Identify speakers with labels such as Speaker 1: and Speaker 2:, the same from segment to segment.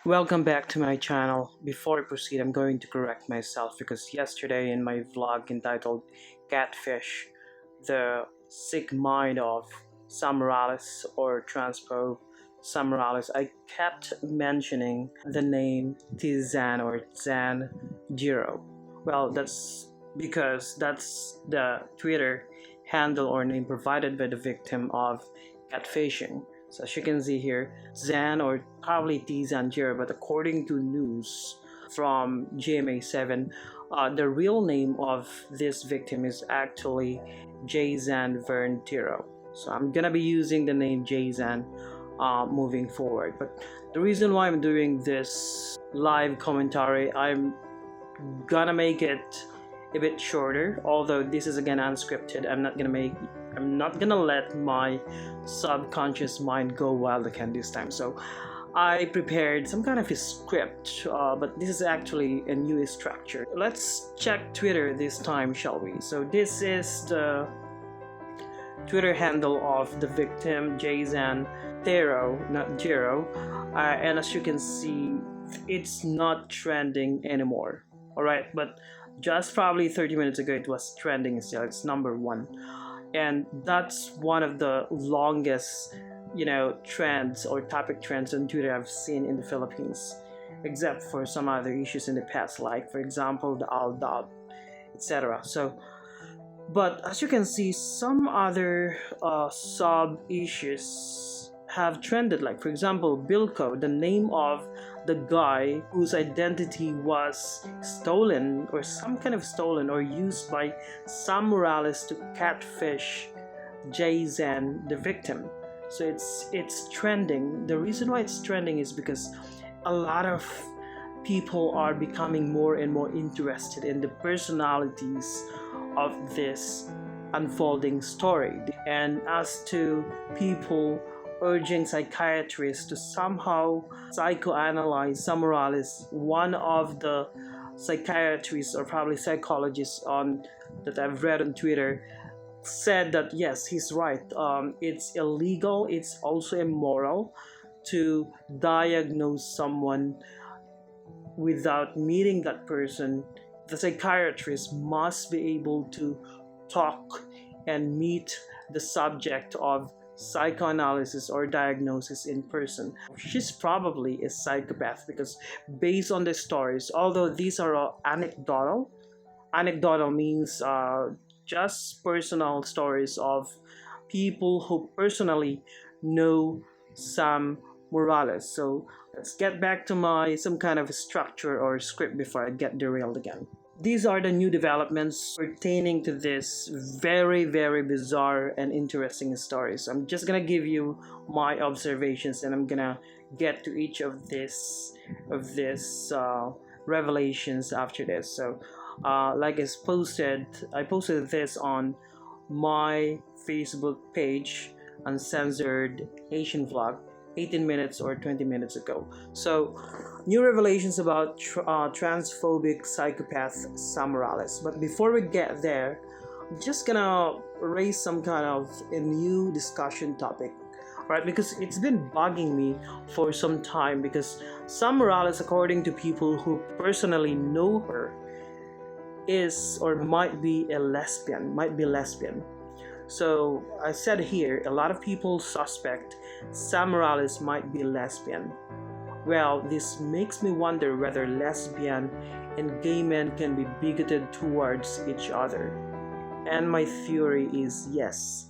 Speaker 1: Welcome back to my channel. Before I proceed, I'm going to correct myself because yesterday in my vlog entitled Catfish, the sick mind of Samaralis or transphobe Samaralis, I kept mentioning the name Tizan or Zan Jiro. Well, that's because that's the Twitter handle or name provided by the victim of catfishing. So as you can see here, Zan or probably T Zanjiro, but according to news from GMA7, the real name of this victim is actually Jazan Vern Tiro. So I'm gonna be using the name Jazan moving forward. But the reason why I'm doing this live commentary, I'm gonna make it a bit shorter, although this is again unscripted. I'm not gonna let my subconscious mind go wild again this time. So I prepared some kind of a script, but this is actually a new structure. Let's check Twitter this time, shall we? So this is the Twitter handle of the victim, Jazan Thero, not Jero, and as you can see, it's not trending anymore. All right, but just probably 30 minutes ago it was trending still. It's number one, and that's one of the longest trends or topic trends on Twitter I've seen in the Philippines, except for some other issues in the past, like for example the aldab, etc. So but as you can see, some other sub issues have trended, like for example Bilko, the name of the guy whose identity was stolen or some kind of stolen or used by Sam Morales to catfish Jayzen, the victim. So it's trending. The reason why it's trending is because a lot of people are becoming more and more interested in the personalities of this unfolding story. And as to people urging psychiatrists to somehow psychoanalyze Samaralis, one of the psychiatrists or probably psychologists on that I've read on Twitter said that yes, he's right. It's illegal. It's also immoral to diagnose someone without meeting that person. The psychiatrist must be able to talk and meet the subject of psychoanalysis or diagnosis in person. She's probably a psychopath because based on the stories, although these are all anecdotal means just personal stories of people who personally know Sam Morales. So let's get back to my some kind of structure or script before I get derailed again. These are the new developments pertaining to this very, very bizarre and interesting story. So I'm just gonna give you my observations, and I'm gonna get to each of this revelations after this. So, like I posted this on my Facebook page, Uncensored Asian Vlog, 18 minutes or 20 minutes ago. So, new revelations about transphobic psychopath Sam Morales. But before we get there, I'm just gonna raise some kind of a new discussion topic, right? Because it's been bugging me for some time. Because Sam Morales, according to people who personally know her, is or might be lesbian. So I said here, a lot of people suspect Sam Morales might be lesbian. Well, this makes me wonder whether lesbian and gay men can be bigoted towards each other. And my theory is yes.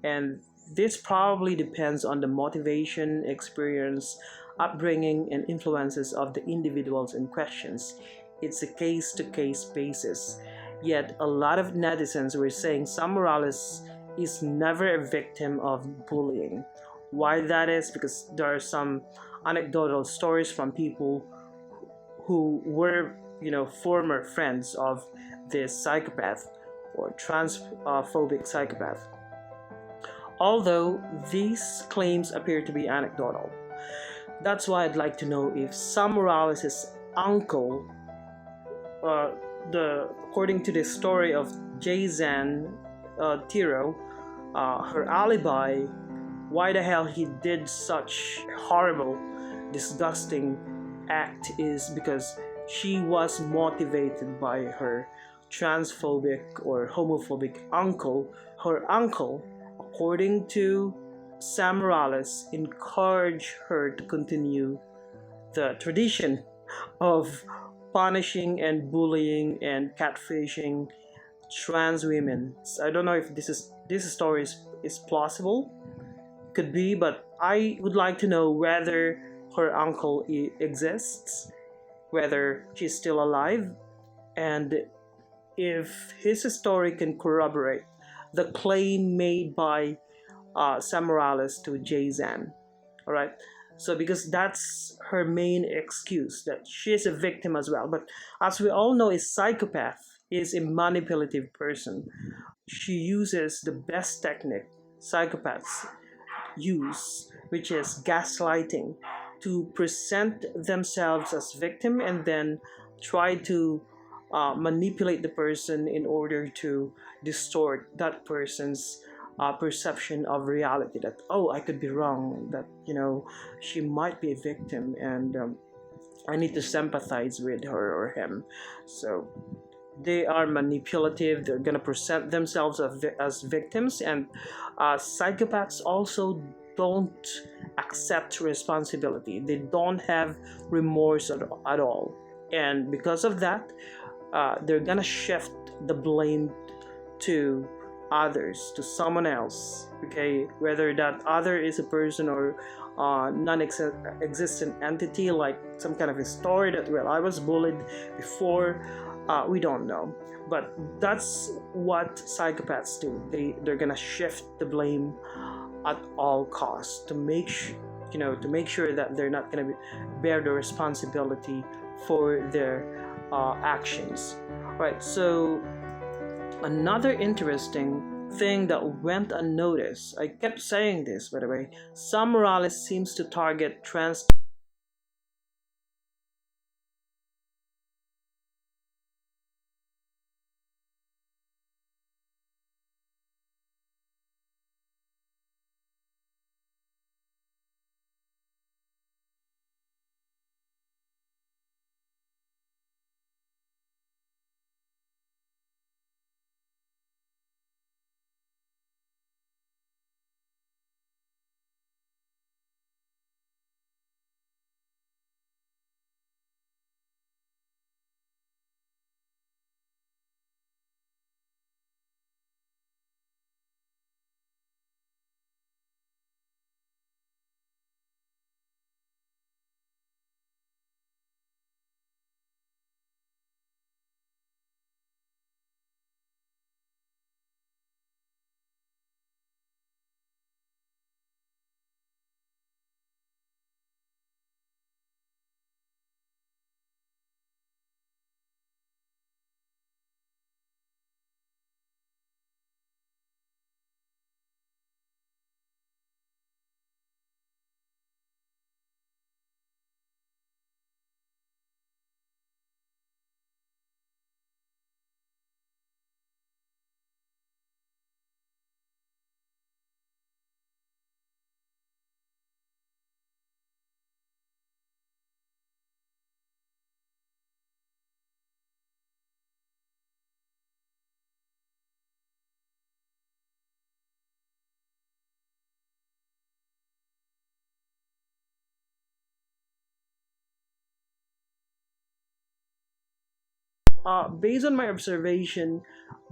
Speaker 1: And this probably depends on the motivation, experience, upbringing, and influences of the individuals in questions. It's a case-to-case basis. Yet a lot of netizens were saying Sam Morales is never a victim of bullying. Why that is? Because there are some anecdotal stories from people who were, former friends of this psychopath or transphobic psychopath. Although these claims appear to be anecdotal. That's why I'd like to know if Sam Morales' uncle, according to the story of Jayzen Tiro, her alibi, why the hell he did such horrible, disgusting act is because she was motivated by her transphobic or homophobic uncle. Her uncle, according to Sam Morales, encouraged her to continue the tradition of punishing and bullying and catfishing trans women. So I don't know if this story is plausible. Could be, but I would like to know whether her uncle exists, whether she's still alive, and if his story can corroborate the claim made by Sam Morales to Jay-Zan. All right. So because that's her main excuse, that she is a victim as well. But as we all know, a psychopath is a manipulative person. She uses the best technique psychopaths use, which is gaslighting, to present themselves as victim and then try to manipulate the person in order to distort that person's perception of reality, that oh, I could be wrong, that she might be a victim, and I need to sympathize with her or him. So they are manipulative. They're going to present themselves as victims, and psychopaths also don't accept responsibility. They don't have remorse at all, and because of that, they're going to shift the blame to others, to someone else. Okay, whether that other is a person or non-existent entity, like some kind of a story that, well, I was bullied before. We don't know, but that's what psychopaths do. They're gonna shift the blame at all costs to make sure that they're not gonna bear the responsibility for their actions. Right. So another interesting thing that went unnoticed, I kept saying this, by the way, Sam Morales seems to target trans based on my observation,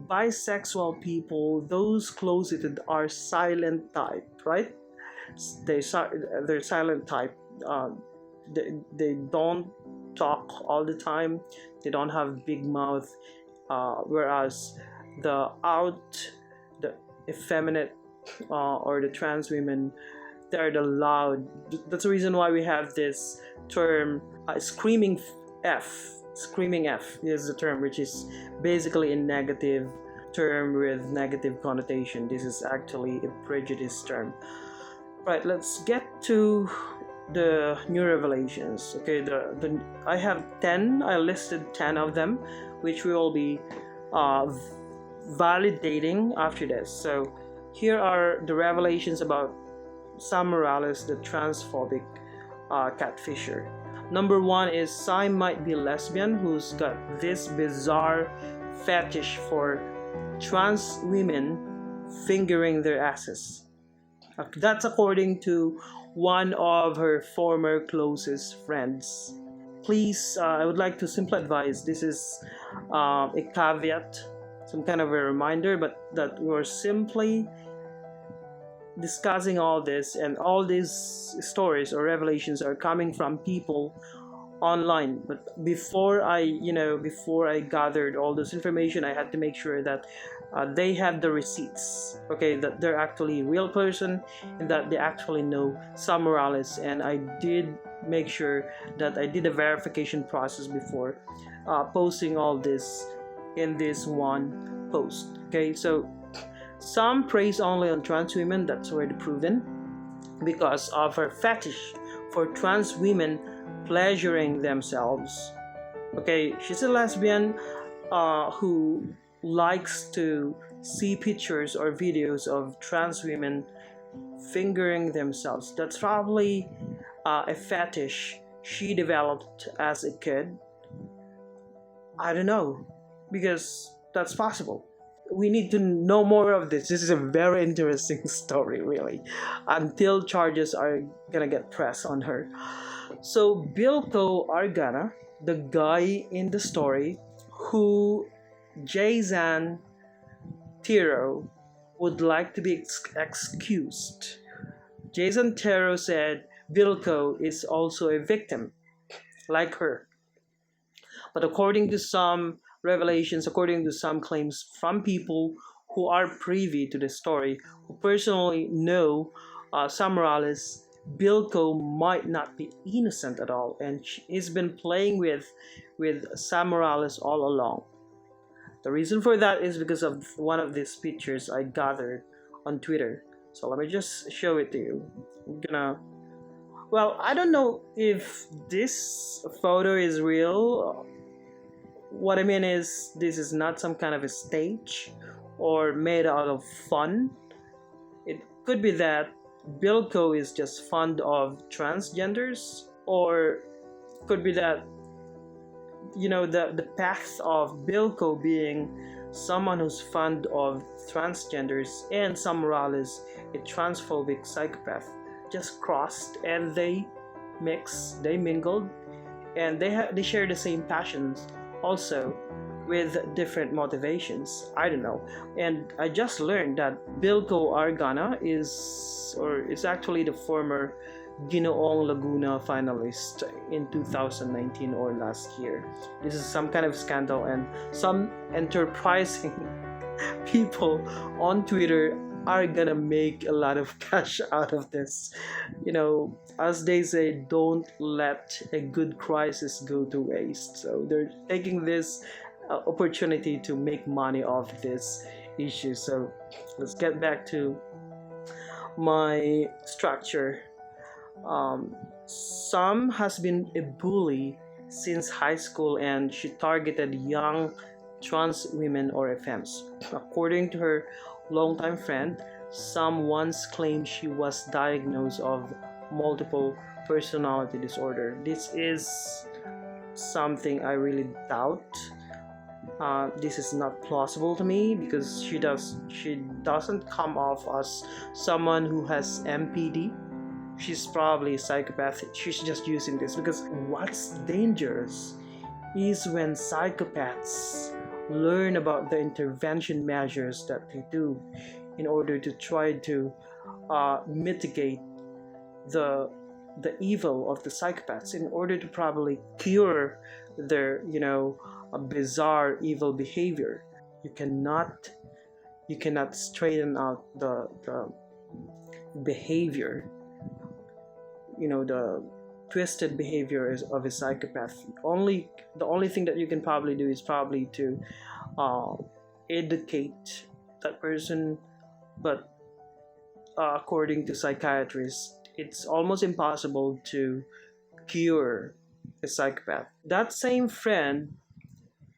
Speaker 1: bisexual people, those closeted, are silent type, right? They're silent type. They don't talk all the time. They don't have big mouth. Whereas the effeminate or the trans women, they're the loud. That's the reason why we have this term, F. Screaming F is the term, which is basically a negative term with negative connotation. This is actually a prejudice term. Right, let's get to the new revelations. Okay, I have 10. I listed 10 of them, which we will be validating after this. So here are the revelations about Sam Morales, the transphobic catfisher. Number one is Sai might be lesbian, who's got this bizarre fetish for trans women fingering their asses. That's according to one of her former closest friends. Please, I would like to simply advise this is a caveat, some kind of a reminder, but that we're simply discussing all this, and all these stories or revelations are coming from people online. But before I gathered all this information, I had to make sure that they have the receipts, okay, that they're actually a real person and that they actually know Sam Morales. And I did make sure that I did a verification process before posting all this in this one post. Okay, so some praise only on trans women, that's already proven, because of her fetish for trans women pleasuring themselves. Okay, she's a lesbian who likes to see pictures or videos of trans women fingering themselves. That's probably a fetish she developed as a kid. I don't know, because that's possible. We need to know more of this. This is a very interesting story, really, until charges are gonna get pressed on her. So Bilko Argana, the guy in the story who Jason Tiro would like to be excused. Jason Tiro said Bilko is also a victim, like her. But according to some revelations, according to some claims from people who are privy to the story, who personally know Sam Morales, Bilko might not be innocent at all, and he's been playing with Sam Morales all along. The reason for that is because of one of these pictures I gathered on Twitter. So let me just show it to you. Well, I don't know if this photo is real. What I mean is, this is not some kind of a stage or made out of fun. It could be that Bilko is just fond of transgenders, or could be that the path of Bilko being someone who's fond of transgenders and Sam Morales, a transphobic psychopath, just crossed, and they mingled, and they share the same passions also, with different motivations. I don't know. And I just learned that Bilko Argana is actually the former Ginoong Laguna finalist in 2019 or last year. This is some kind of scandal, and some enterprising people on Twitter are gonna make a lot of cash out of this. As they say, don't let a good crisis go to waste. So they're taking this opportunity to make money off this issue. So let's get back to my structure. Sam has been a bully since high school, and she targeted young trans women or effems. According to her longtime friend, Sam once claimed she was diagnosed of multiple personality disorder. This is something I really doubt. This is not plausible to me, because she doesn't come off as someone who has MPD. She's probably a psychopath. She's just using this, because what's dangerous is when psychopaths learn about the intervention measures that they do in order to try to mitigate the evil of the psychopaths, in order to probably cure their a bizarre evil behavior. You cannot straighten out the behavior, the twisted behavior of a psychopath. The only thing that you can probably do is probably to educate that person, but according to psychiatrists, it's almost impossible to cure a psychopath. That same friend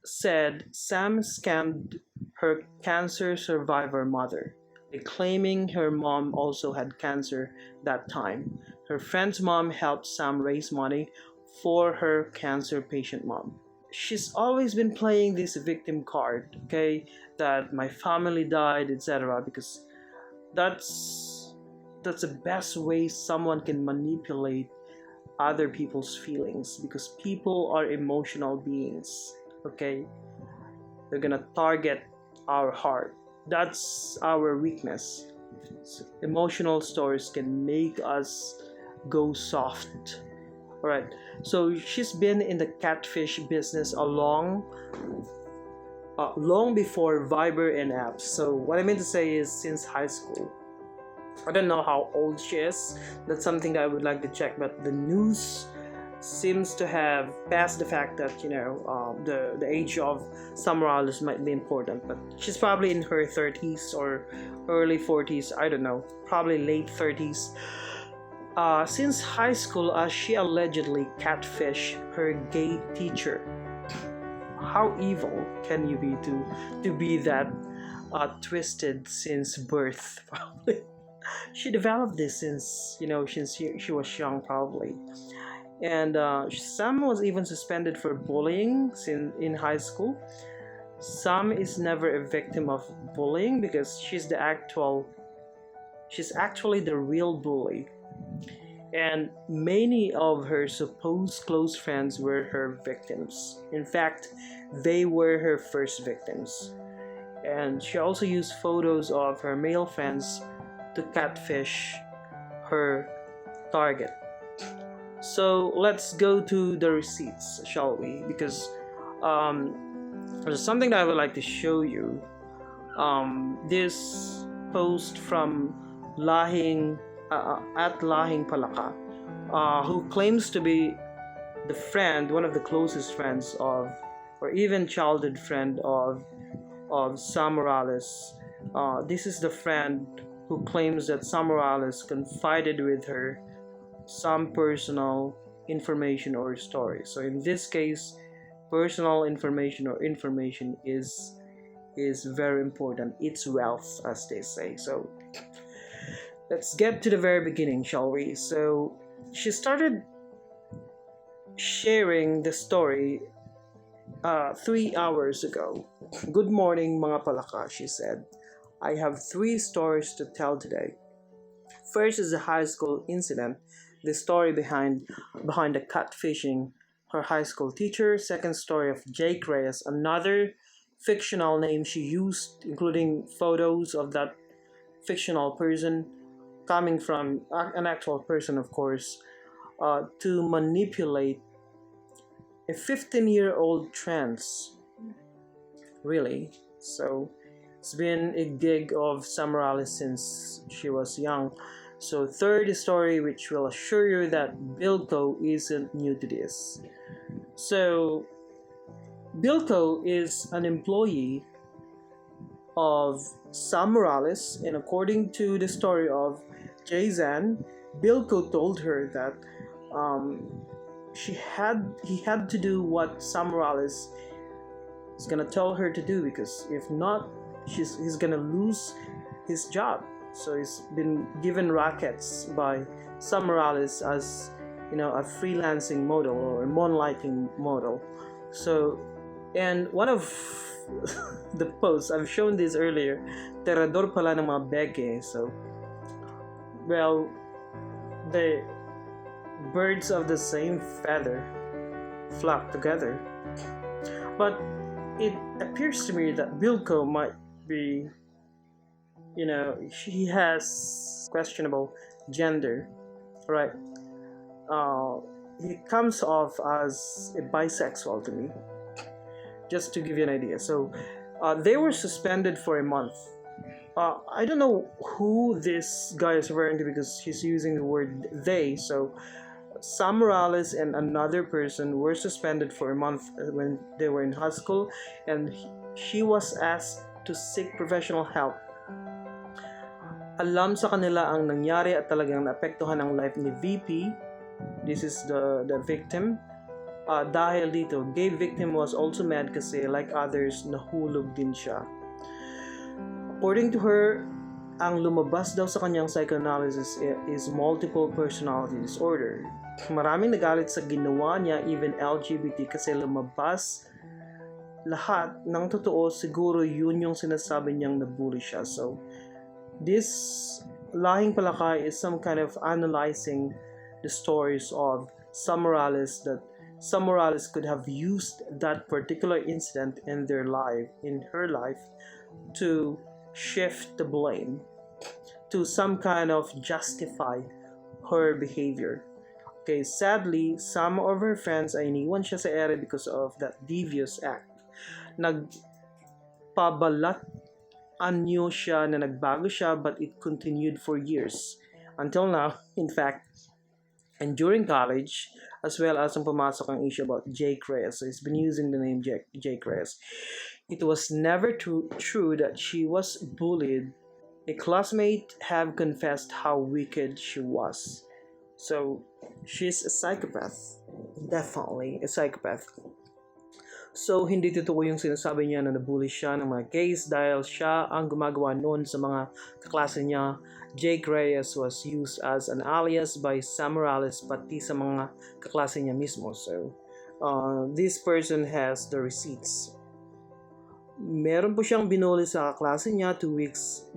Speaker 1: said Sam scammed her cancer survivor mother, claiming her mom also had cancer that time. Her friend's mom helped Sam raise money for her cancer patient mom. She's always been playing this victim card, okay, that my family died, etc. Because that's that's the best way someone can manipulate other people's feelings, because people are emotional beings, okay? They're gonna target our heart. That's our weakness. So emotional stories can make us go soft. All right. So she's been in the catfish business long before Viber and apps. So what I mean to say is since high school. I don't know how old she is. That's something that I would like to check. But the news seems to have passed the fact that the age of Summeralice might be important. But she's probably in her 30s or early 40s. I don't know. Probably late 30s. Since high school, she allegedly catfished her gay teacher. How evil can you be to be that twisted since birth? Probably she developed this since she was young, probably. And Sam was even suspended for bullying in high school. Sam is never a victim of bullying because she's actually the real bully. And many of her supposed close friends were her victims. In fact, they were her first victims. And she also used photos of her male friends to catfish her target. So let's go to the receipts, shall we? Because there's something that I would like to show you. This post from Lahing at Lahing Palaka, who claims to be one of the closest friends of, or even childhood friend of Sam Morales. This is the friend who claims that Sam Morales confided with her some personal information or story. So in this case, personal information or information is very important. It's wealth, as they say. So let's get to the very beginning, shall we? So she started sharing the story 3 hours ago. Good morning, mga palaka, she said. I have 3 stories to tell today. First is a high school incident, the story behind the catfishing her high school teacher. Second story of Jake Reyes, another fictional name she used, including photos of that fictional person coming from an actual person, of course, to manipulate a 15-year-old trans. Really? So it's been a gig of Sam Morales since she was young. So third story, which will assure you that Bilko isn't new to this. So Bilko is an employee of Sam Morales, and according to the story of Jayzan, Bilko told her that he had to do what Sam Morales is gonna tell her to do, because if not, he's gonna lose his job. So he's been given rackets by Sam Morales as a freelancing model or a moonlighting model. So, and one of the posts, I've shown this earlier, terador pala ng mga beke. So, well, the birds of the same feather flock together. But it appears to me that Bilko might be, she has questionable gender, right? He comes off as a bisexual to me, just to give you an idea. So they were suspended for a month. I don't know who this guy is referring to because he's using the word they. So Sam Morales and another person were suspended for a month when they were in high school, and she was asked to seek professional help. Alam sa kanila ang nangyari at talagang naapektuhan ang life ni VP. This is the victim. Dahil dito, gay victim was also mad kasi like others, nahulog din siya. According to her, ang lumabas daw sa kanyang psychoanalysis is multiple personality disorder. Maraming nagalit sa ginawa niya, even LGBT, kasi lumabas lahat ng totoo. Siguro yun yung sinasabi niyang nabully siya. So this lahing palakay is some kind of analyzing the stories of some Morales, that some Morales could have used that particular incident in their life, in her life, to shift the blame, to some kind of justify her behavior. Okay, sadly, some of her friends ay iniwan siya sa ere because of that devious act. Nagpabalat anyo siya na nagbago siya, but it continued for years. Until now, in fact, and during college, as well as ang pumasok ang issue about Jake Reyes. So he's been using the name Jake Reyes. It was never true that she was bullied. A classmate have confessed how wicked she was. So she's a psychopath. Definitely a psychopath. So hindi totoo yung sinasabi niya na nabully siya ng mga gays dahil siya ang gumagawa noon sa mga kaklase niya. Jake Reyes was used as an alias by Sam Morales pati sa mga kaklase niya mismo. So this person has the receipts. Meron po siyang binuli sa kaklase niya 2 weeks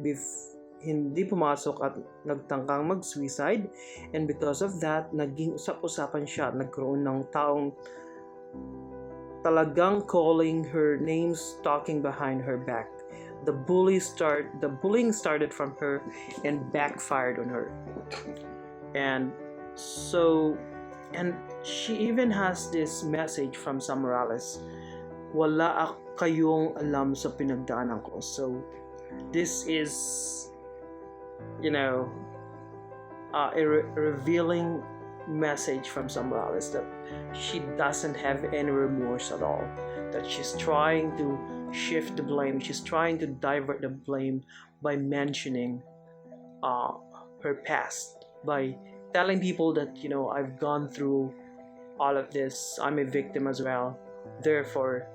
Speaker 1: hindi pumasok at nagtangkang mag-suicide, and because of that, naging usap-usapan siya. Nagkaroon ng taong talagang calling her names, talking behind her back. The bullying started from her and backfired on her. And she even has this message from Sam Morales: wala kayong alam sa pinagdaanan ko. So this is, a revealing message from Sam Morales that she doesn't have any remorse at all, that she's trying to shift the blame, she's trying to divert the blame by mentioning her past, by telling people that, I've gone through all of this, I'm a victim as well, therefore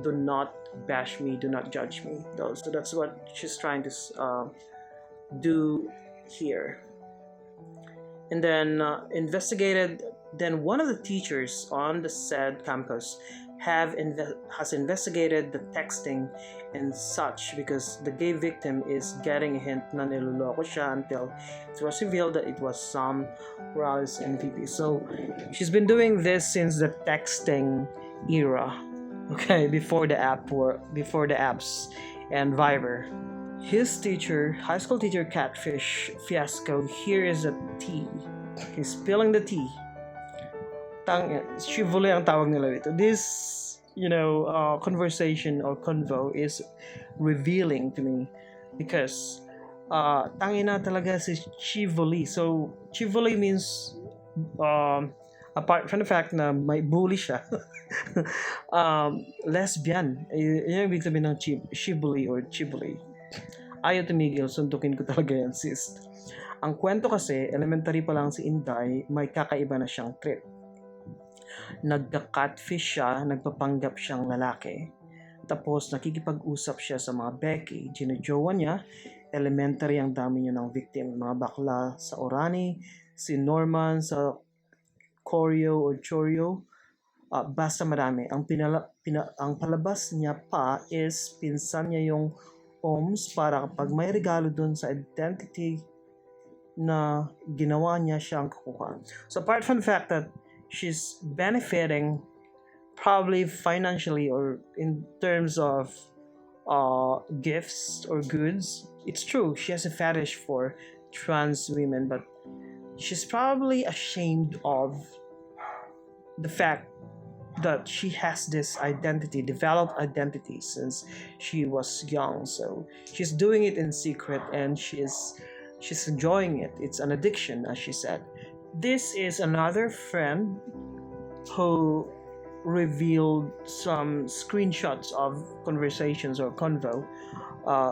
Speaker 1: do not bash me, do not judge me. So that's what she's trying to do here. And then one of the teachers on the said campus has investigated the texting and such, because the gay victim is getting a hint na niloloko siya until it was revealed that it was Sam Morales and VP. So she's been doing this since the texting era, okay, before the apps and Viber. His teacher, high school teacher Catfish fiasco, here is a tea. He's spilling the tea. Shivuli ang tawag nila dito. This, conversation or convo is revealing to me because tangina talaga si Chivuli. So Chivuli means apart from the fact na may bully siya, lesbian. Yan yung ibig sabihin ng Chivuli or Chivuli. Ayaw tumigil, suntukin ko talaga yan, sis. Ang kwento kasi, elementary pa lang si Inday, may kakaiba na siyang trip. Nagka-catfish siya, nagpapanggap siyang lalaki. Tapos nakikipag-usap siya sa mga Becky, ginojowa niya. Elementary ang dami niya ng victim. Mga bakla sa Orani, si Norman sa Koryo o Choryo. Basta marami. Ang palabas niya pa is pinsan niya yung homes para kapag may regalo dun sa identity na ginawa niya siyang kukuha. So apart from the fact that she's benefiting probably financially or in terms of gifts or goods, it's true, she has a fetish for trans women, but she's probably ashamed of the fact that she has this developed identity since she was young. So she's doing it in secret and she's enjoying it. It's an addiction, as she said. This is another friend who revealed some screenshots of conversations or convo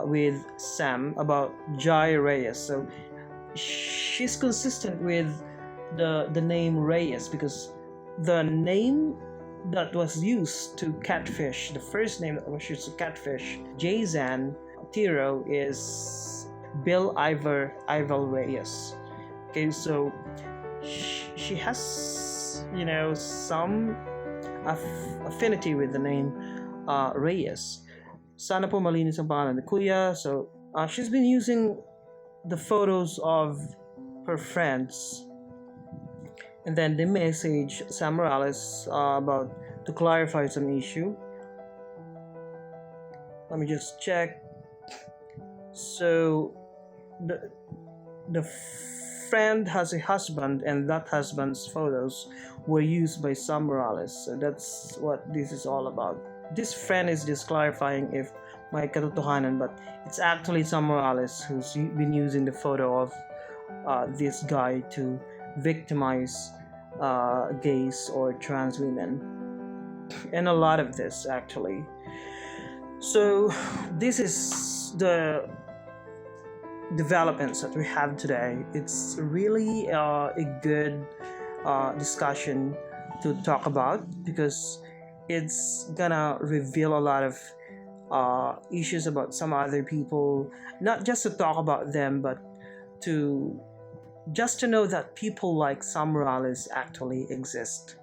Speaker 1: with Sam about Jai Reyes. So she's consistent with the name Reyes because the name that was used to catfish, the first name that was used to catfish Jayzan Tiro is Bill Ival Reyes. Okay, so she has, some affinity with the name Reyes. Sana po malinis ang pangalan ni Kuya. So she's been using the photos of her friends, and then the message Sam Morales about to clarify some issue. Let me just check. So the friend has a husband, and that husband's photos were used by Sam Morales. So that's what this is all about. This friend is just clarifying if may katotohanan, but it's actually Sam Morales who's been using the photo of this guy to victimize gays or trans women, and a lot of this actually. So this is the developments that we have today. It's really a good discussion to talk about, because it's gonna reveal a lot of issues about some other people, not just to talk about them, but to just to know that people like Sam Morales actually exist.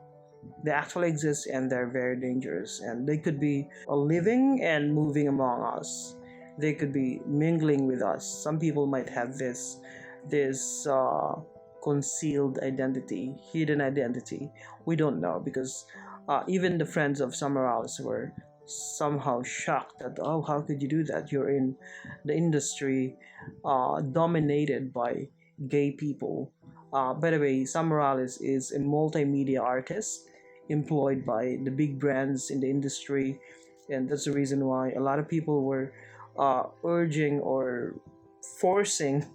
Speaker 1: They actually exist, and they're very dangerous, and they could be living and moving among us. They could be mingling with us. Some people might have this concealed identity, hidden identity. We don't know, because even the friends of Sam Morales were somehow shocked that, oh, how could you do that? You're in the industry dominated by gay people. By the way, Sam Morales is a multimedia artist employed by the big brands in the industry, and that's the reason why a lot of people were urging or forcing,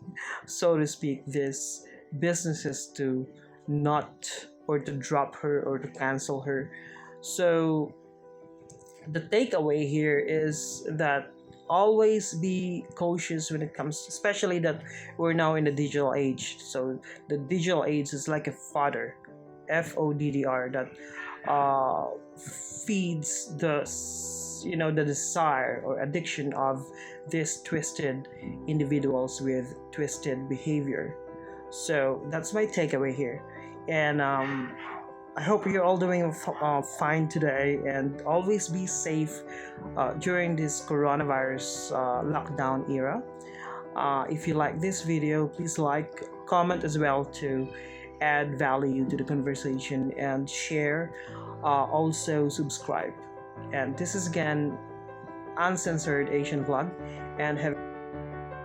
Speaker 1: so to speak, these businesses to not, or to drop her, or to cancel her. So the takeaway here is that always be cautious when it comes, especially that we're now in the digital age. So the digital age is like a fodder, FODDR, that feeds the desire or addiction of these twisted individuals with twisted behavior. So that's my takeaway here, and I hope you're all doing fine today, and always be safe during this coronavirus lockdown era. If you like this video, please like, comment as well to add value to the conversation, and share. Also subscribe. And this is again Uncensored Asian Vlog, and have